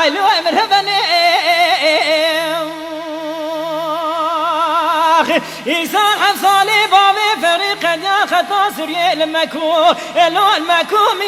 لو مرهبني إيسان حصالي بابي فريق يا خطا سوريا المكو لو المكوم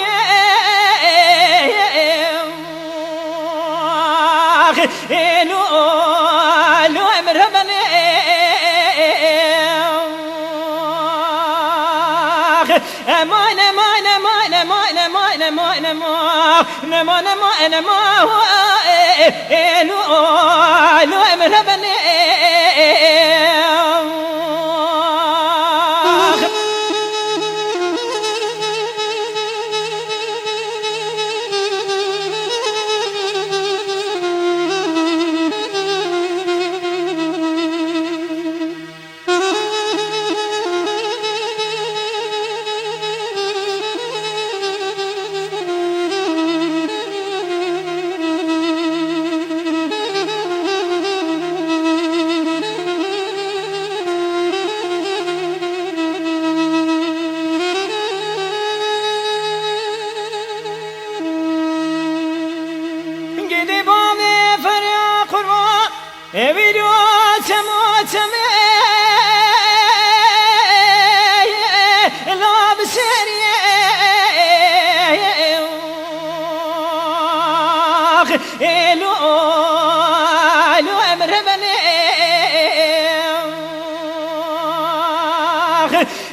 لو مرهبني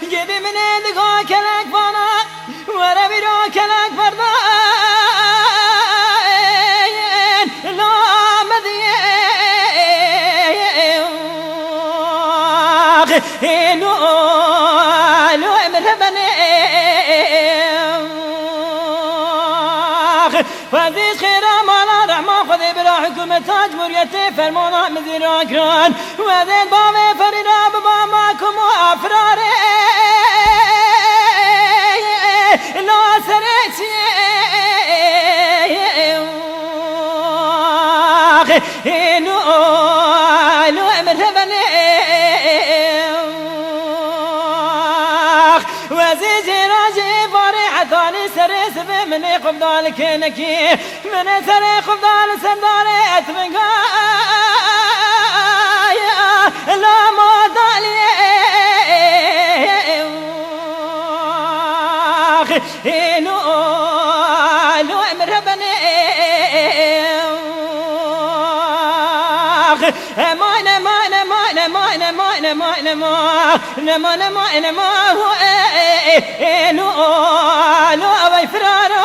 جدي من دقا كلك بانا ورا بيرو كلك بردان لا مذيق لو مرهبني فزيد خيرا مالا رحمة خذي بلا حكومة تاج مريتي فرمونا مزير أكران وزيد بابي فرينا بماماكم وأفراري لا سريتي لو مرهبني وزيد راجي باري حثاني سريس مني قبضال كينكي من سري قبضال سنداري أتبقى لا مودالي لو مرهبني لو أبي فرارو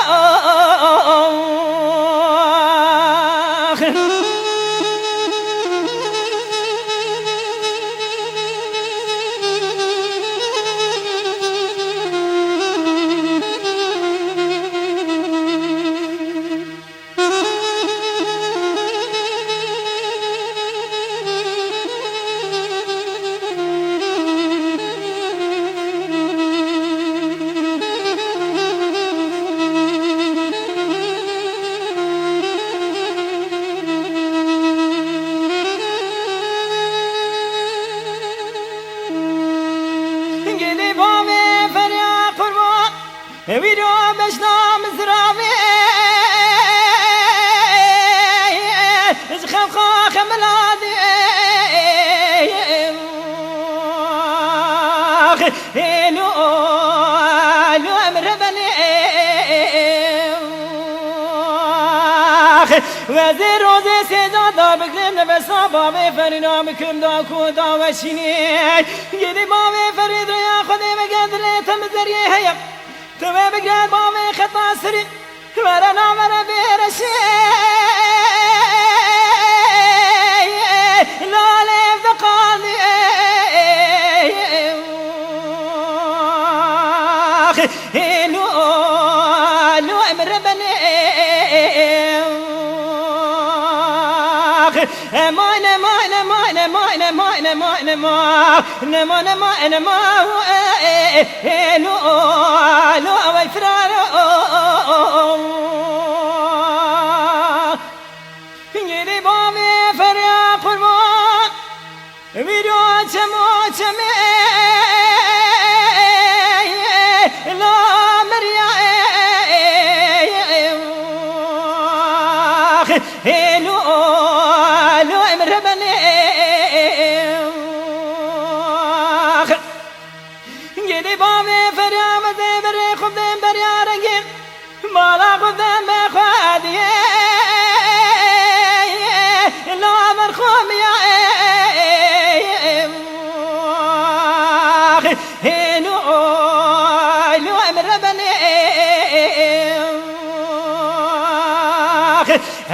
ويدو بشنا مزرابي خم خم ملادي لو مرهبني وزير روزي سيدا دار بقلم نفسا بابي فرينا بكم دا كودا وشيني يدي بابي فريد يا خدي بقدر تمزري هيا تبى بقى بامي خطا سري ورنا مرا بيرشي لا ليف دقاني لو مربني لو ويفرارو يدي بامي فريا قربان ويدو تمو تمي لا مريا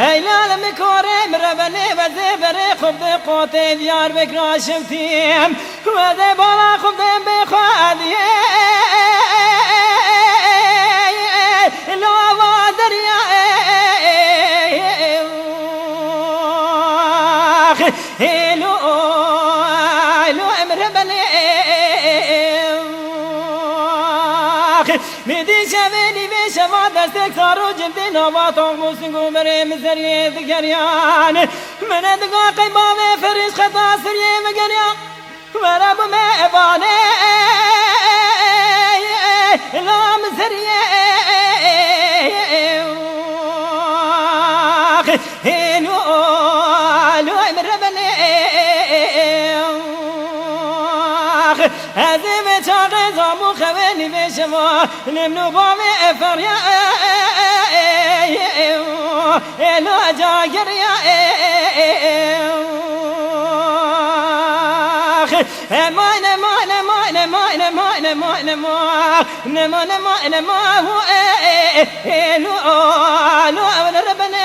هیلال میکارم ربنی و زبره خوب ده قاطع دیار بکراشم تیم و ده بالا خوب ده بخوادیم لاوا دریا هلو امر بني میدی شوینی به شما دستک سارو جلدی نباتان موسیقو بریم زریه دگریان من دگاه قیبا و فرش خطا سریه مگریان ورب میبانه لام زریه هلو امر بني هذه بتاعي زامو خواني بشما نمنو بامي افريا لا جاجر يا مانا مانا مانا مانا مانا مانا مانا مانا مانا ما هو لو لو ربنا